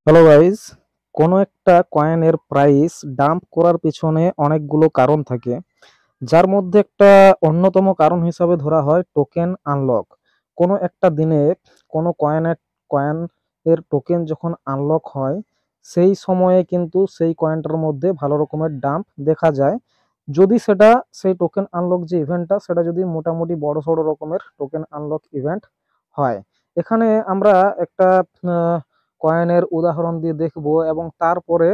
Hello guys, কোনো একটা কয়েনের প্রাইস ডাম্প করার পিছনে অনেকগুলো কারণ থাকে, যার মধ্যে একটা অন্যতম কারণ হিসাবে ধরা হয় টোকেন আনলক। কোনো একটা দিনে কোনো কয়েন এর টোকেন যখন আনলক হয়, সেই সময়ে কিন্তু সেই কয়েনটার মধ্যে ভালো রকমের ডাম্প দেখা যায়। যদি সেটা সেই টোকেন আনলক যে ইভেন্টটা সেটা যদি মোটামুটি বড় সড়ো রকমের টোকেন আনলক ইভেন্ট হয়। এখানে আমরা একটা কয়েনের উদাহরণ দিয়ে দেখব এবং তারপরে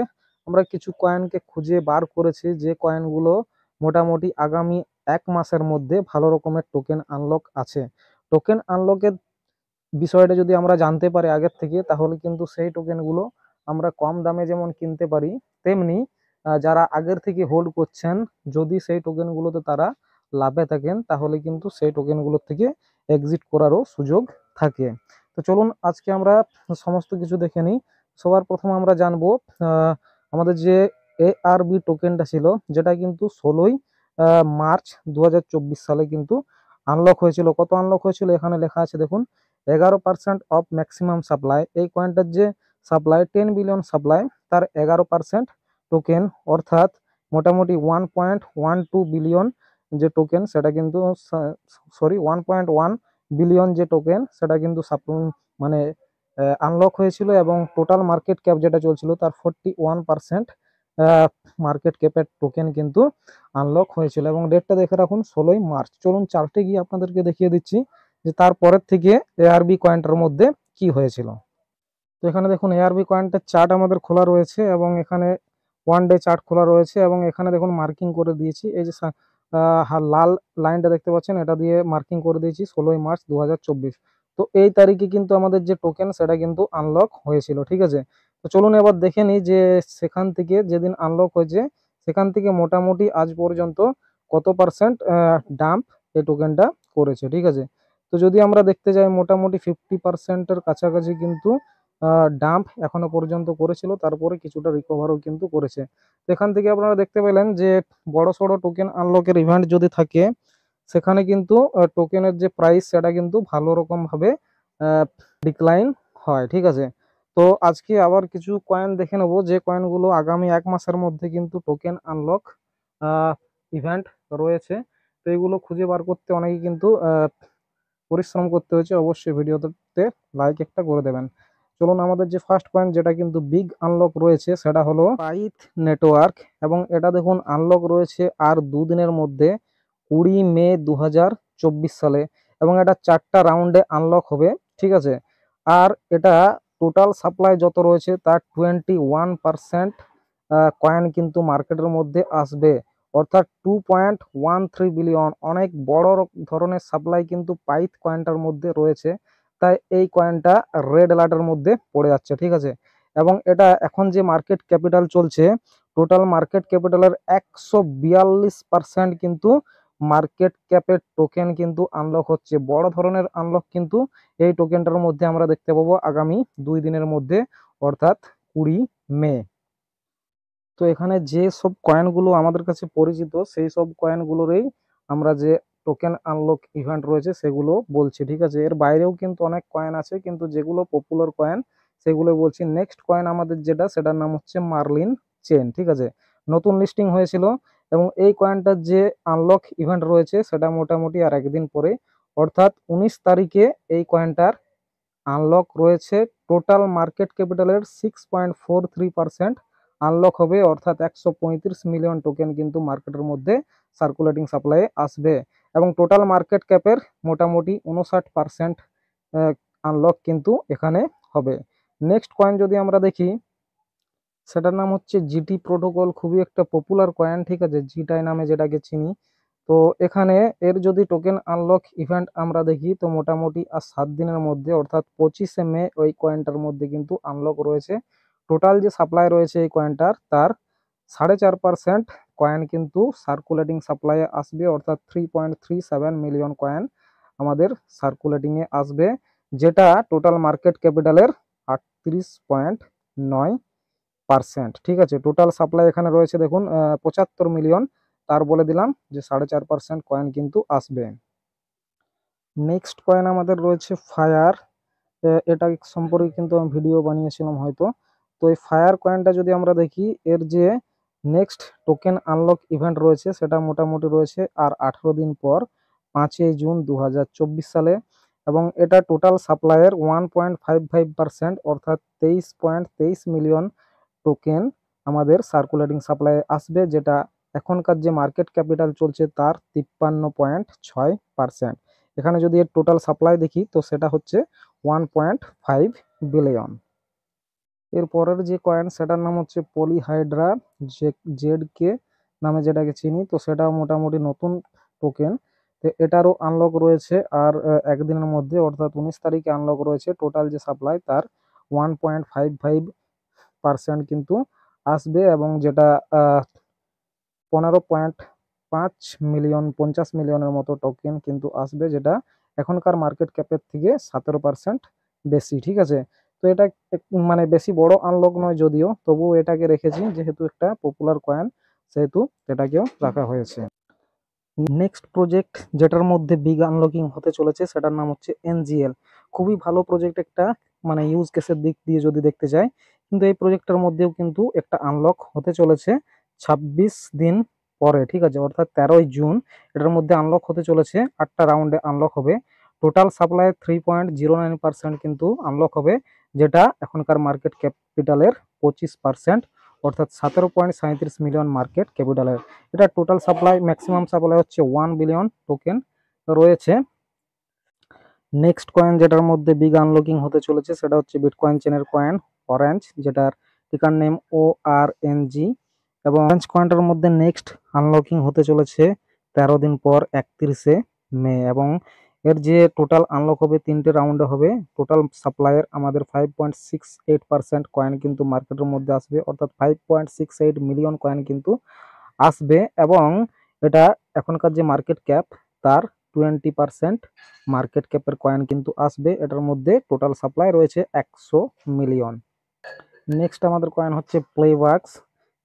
আমরা কিছু কয়েনকে খুঁজে বার করেছি যে কয়েনগুলো মোটামুটি আগামী 1 মাসের মধ্যে ভালো রকমের টোকেন আনলক আছে। টোকেন আনলকের বিষয়টা যদি আমরা জানতে পারি আগের থেকে, তাহলে কিন্তু সেই টোকেনগুলো আমরা কম দামে যেমন কিনতে পারি, তেমনি যারা আগের থেকে হোল্ড করছেন, যদি সেই টোকেনগুলোতে তারা লাভে থাকেন, তাহলে কিন্তু সেই টোকেনগুলোর থেকে এক্সিট করারও সুযোগ থাকে। তো চলুন আজকে আমরা সমস্ত কিছু দেখে নিই। সবার প্রথমে আমরা জানবো আহ, আমাদের যে ARB টোকেনটা ছিল, যেটা কিন্তু 16ই মার্চ 2024 সালে কিন্তু আনলক হয়েছিল। কত আনলক হয়েছিল এখানে লেখা আছে দেখুন, 11% অফ ম্যাক্সিমাম সাপ্লাই। এই কয়েনটার যে সাপ্লাই 10 বিলিয়ন সাপ্লাই, তার 11% টোকেন, অর্থাৎ মোটামুটি 1.12 বিলিয়ন যে টোকেন সেটা কিন্তু, সরি, 1.1 বিলিয়ন যে টোকেন সেটা কিন্তু মানে আনলক হয়েছিল, এবং টোটাল মার্কেট ক্যাপ যেটা চলছিল তার 41% মার্কেট ক্যাপের টোকেন কিন্তু আনলক হয়েছিল। এবং ডেটটা দেখে রাখুন, 16ই মার্চ। চলুন চার্টে গিয়ে আপনাদেরকে দেখিয়ে দিচ্ছি যে তারপরের থেকে ARB কয়েনটার মধ্যে কি হয়েছিল। তো এখানে দেখুন ARB কয়েনটার চার্ট আমাদের খোলা রয়েছে, এবং এখানে 1 ডে চার্ট খোলা রয়েছে, এবং এখানে দেখুন মার্কিং করে দিয়েছি। এই যে লাল লাইনটা দেখতে পাচ্ছেন, এটা দিয়ে মার্কিং করে দিয়েছি 16ই মার্চ 2024। তো এই তারিখে কিন্তু আমাদের যে টোকেন সেটা কিন্তু আনলক হয়েছিল, ঠিক আছে। তো চলুন এবার দেখে নিই যে সেখান থেকে, যেদিন আনলক হয়েছে সেখান থেকে মোটামুটি আজ পর্যন্ত কত পার্সেন্ট ডাম্প এই টোকেনটা করেছে, ঠিক আছে। তো যদি আমরা দেখতে যাই, মোটামুটি 50%-এর কাছাকাছি কিন্তু ডাম্প এখনো পর্যন্ত করেছিল, তারপরে কিছুটা রিকভারও কিন্তু করেছে। তো এখান থেকে আপনারা দেখতে পেলেন যে বড় সড়ো টোকেন আনলকের ইভেন্ট যদি থাকে, সেখানে কিন্তু টোকেনের যে প্রাইস সেটা কিন্তু ভালো রকম ভাবে ডিক্লাইন হয়, ঠিক আছে। তো আজকে আবার কিছু কয়েন দেখে নেবো, যে কয়েনগুলো আগামী 1 মাসের মধ্যে কিন্তু টোকেন আনলক ইভেন্ট রয়েছে। তো এগুলো খুঁজে বার করতে অনেকে কিন্তু পরিশ্রম করতে হয়েছে। অবশ্যই ভিডিওতে লাইক একটা করে দেবেন। চলুন আমাদের যে ফার্স্ট পয়েন্ট, যেটা কিন্তু বিগ আনলক রয়েছে, সেটা হলো পাইথ নেটওয়ার্ক। এবং এটা দেখুন আনলক রয়েছে আর দুদিনের মধ্যে, 20 মে 2024 সালে। এবং এটা 4টা রাউন্ডে আনলক হবে, ঠিক আছে। আর এটা টোটাল সাপ্লাই যত রয়েছে তার 21% কয়েন কিন্তু মার্কেটের মধ্যে আসবে, অর্থাৎ 2.13 বিলিয়ন। অনেক বড় ধরনের সাপ্লাই কিন্তু পাইথ কয়েনটার মধ্যে রয়েছে, তাই এই কয়েনটা রেড অ্যালার্টের মধ্যে পড়ে যাচ্ছে, ঠিক আছে। এবং এটা এখন যে মার্কেট ক্যাপিটাল চলছে, টোটাল মার্কেট ক্যাপিটালের 142% কিন্তু মার্কেট ক্যাপের টোকেন কিন্তু আনলক হচ্ছে। বড় ধরনের আনলক কিন্তু এই টোকেনটার মধ্যে আমরা দেখতে পাবো আগামী 2 দিনের মধ্যে, অর্থাৎ 20 মে। তো এখানে যে সব কয়েনগুলো আমাদের কাছে পরিচিত, সেই সব কয়েনগুলোরই আমরা যে টোকেন আনলক ইভেন্ট রয়েছে সেগুলো বলছি, ঠিক আছে। এর বাইরেও কিন্তু অনেক কয়েন আছে, কিন্তু যেগুলো পপুলার কয়েন সেগুলো বলছি। নেক্সট কয়েন আমাদের যেটা, সেটার নাম হচ্ছে মার্লিন চেন, ঠিক আছে। নতুন লিস্টিং হয়েছিল, এবং এই কয়েনটার যে আনলক ইভেন্ট রয়েছে সেটা মোটামুটি আর একদিন পরে, অর্থাৎ 19 তারিখে এই কয়েনটার আনলক রয়েছে। টোটাল মার্কেট ক্যাপিটালের 6.43% আনলক হবে, অর্থাৎ 135 মিলিয়ন টোকেন কিন্তু মার্কেটের মধ্যে সার্কুলেটিং সাপ্লাই আসবে। এবং টোটাল মার্কেট ক্যাপের মোটামুটি 59% আনলক কিন্তু এখানে হবে। নেক্সট কয়েন যদি আমরা দেখি, সেটার নাম হচ্ছে জিটি প্রোটোকল। খুবই একটা পপুলার কয়েন, ঠিক আছে, জিটাই নামে যেটাকে চিনি। তো এখানে এর যদি টোকেন আনলক ইভেন্ট আমরা দেখি, তো মোটামুটি আর 7 দিনের মধ্যে, অর্থাৎ 25 মে ওই কয়েনটার মধ্যে কিন্তু আনলক রয়েছে। টোটাল যে সাপ্লাই রয়েছে এই কয়েনটার, তার 4.5% কয়েন কিন্তু সার্কুলেটিং সাপ্লাইয়ে আসবে, অর্থাৎ 3.37 মিলিয়ন কয়েন আমাদের সার্কুলেটিংয়ে আসবে, যেটা টোটাল মার্কেট ক্যাপিটালের 38.9%, ঠিক আছে। টোটাল সাপ্লাই এখানে রয়েছে দেখুন 75 মিলিয়ন, তার বলে দিলাম যে 4.5% কয়েন কিন্তু আসবে। নেক্সট কয়েন আমাদের রয়েছে ফায়ার। এটা সম্পর্কে কিন্তু আমি ভিডিও বানিয়েছিলাম হয়তো। তো এই ফায়ার কয়েনটা যদি আমরা দেখি, এর যে নেক্সট টোকেন আনলক ইভেন্ট রয়েছে সেটা মোটামুটি রয়েছে আর 18 দিন পর, 5ই জুন 2024 সালে। এবং এটা টোটাল সাপ্লাইয়ের 1.55%, অর্থাৎ 23.23 মিলিয়ন টোকেন আমাদের সার্কুলেটিং সাপ্লাই আসবে, যেটা এখনকার যে মার্কেট ক্যাপিটাল চলছে তার 53.6%। এখানে যদি এর টোটাল সাপ্লাই দেখি তো সেটা হচ্ছে 1.5 বিলিয়ন। এর পরের যে কয়েন সেটার নাম হচ্ছে পলিহাইড্রা জেড কে নামে, যেটাকে চিনি। তো সেটা মোটামুটি নতুন টোকেন। তো এটারও আনলক রয়েছে আর একদিনের মধ্যে, অর্থাৎ 19 তারিখে আনলক রয়েছে। টোটাল যে সাপ্লাই তার 1.55% কিন্তু আসবে, এবং যেটা 15.5 মিলিয়ন 50 মিলিয়নের মতো টোকেন কিন্তু আসবে, যেটা এখনকার মার্কেট ক্যাপের থেকে 17% বেশি। ঠিক আছে, তো এটা মানে বেশি বড় আনলক নয় যদিও, তবুও এটাকে রেখেছি যেহেতু একটা পপুলার কয়েন, সেহেতু এটাকেও রাখা হয়েছে। নেক্সট প্রজেক্ট যেটার মধ্যে বিগ আনলকিং হতে চলেছে সেটার নাম হচ্ছে এনজিএল। খুবই ভালো প্রজেক্ট একটা, মানে ইউজ কেসের দিক দিয়ে যদি দেখতে যাই। কিন্তু এই প্রজেক্টটার মধ্যেও কিন্তু একটা আনলক হতে চলেছে 26 দিন পরে। ঠিক আছে, অর্থাৎ 13ই জুন এটার মধ্যে আনলক হতে চলেছে। 8টা রাউন্ডে আনলক হবে। টোটাল সাপ্লাই 3.09% কিন্তু আনলক হবে, যেটা এখনকার মার্কেট ক্যাপিটালের 25%, অর্থাৎ 17.37 মিলিয়ন মার্কেট ক্যাপিটালের। এটা টোটাল সাপ্লাই, ম্যাক্সিমাম সাপ্লাই হচ্ছে 1 বিলিয়ন টোকেন রয়েছে। নেক্সট কয়েন যেটার মধ্যে বিগ আনলকিং হতে চলেছে সেটা হচ্ছে বিটকয়েন চেনের কয়েন অরেঞ্জ, যেটার টিকার নেম ORNG। এবং অরেঞ্জ কয়েনটার মধ্যে নেক্সট আনলকিং হতে চলেছে 13 দিন পর, 31শে মে। এবং এর যে টোটাল আনলক হবে 3টে রাউন্ডে হবে। টোটাল সাপ্লাইয়ের আমাদের 5.68% কয়েন কিন্তু মার্কেটের মধ্যে আসবে, অর্থাৎ 5.68 মিলিয়ন কয়েন কিন্তু আসবে। এবং এটা এখনকার যে মার্কেট ক্যাপ তার 20% মার্কেট ক্যাপের কয়েন কিন্তু আসবে। এটার মধ্যে টোটাল সাপ্লাই রয়েছে 100 মিলিয়ন। নেক্সট আমাদের কয়েন হচ্ছে প্লেবাক্স,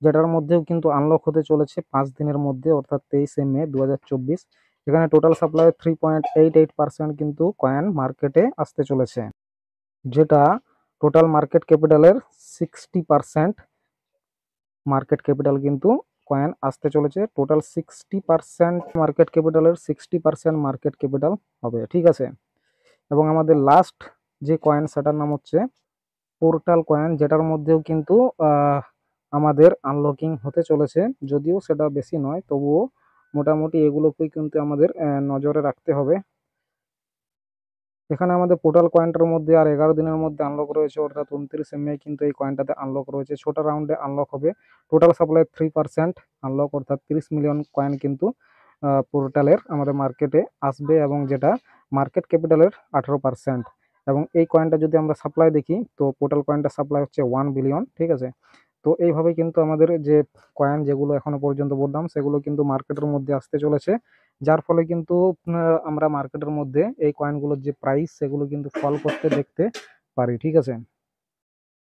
যেটার মধ্যেও কিন্তু আনলক হতে চলেছে 5 দিনের মধ্যে, অর্থাৎ 23শে মে 2024। এখানে টোটাল সাপ্লাই 3.88% কিন্তু কয়েন মার্কেটে আসতে চলেছে, যেটা টোটাল মার্কেট ক্যাপিটালের 60% মার্কেট ক্যাপিটাল কিন্তু কয়েন আসতে চলেছে। টোটাল 60% মার্কেট ক্যাপিটালের 60% মার্কেট ক্যাপিটাল হবে। ঠিক আছে, এবং আমাদের লাস্ট যে কয়েন সেটার নাম হচ্ছে পোর্টাল কয়েন, যেটার মধ্যেও কিন্তু আমাদের আনলকিং হতে চলেছে। যদিও সেটা বেশি নয়, তবুও মোটামুটি এগুলোকেই কিন্তু আমাদের নজরে রাখতে হবে। এখানে আমাদের পোর্টাল কয়েনটার মধ্যে আর 11 দিনের মধ্যে আনলক রয়েছে, অর্থাৎ 29শে মে কিন্তু এই কয়েনটাতে আনলক রয়েছে। 6টা রাউন্ডে আনলক হবে। টোটাল সাপ্লাই 3% আনলক, অর্থাৎ 30 মিলিয়ন কয়েন কিন্তু পোর্টালের আমাদের মার্কেটে আসবে, এবং যেটা মার্কেট ক্যাপিটালের 18%। এবং এই কয়েনটা যদি আমরা সাপ্লাই দেখি তো পোর্টাল কয়েনটা সাপ্লাই হচ্ছে 1 বিলিয়ন। ঠিক আছে, তো এইভাবে কিন্তু আমাদের যে কয়েন যেগুলো এখনো পর্যন্ত বললাম সেগুলো কিন্তু মার্কেটের মধ্যে আসতে চলেছে, যার ফলে কিন্তু আমরা মার্কেটের মধ্যে এই কয়েনগুলোর যে প্রাইস সেগুলো কিন্তু ফল করতে দেখতে পারি। ঠিক আছে।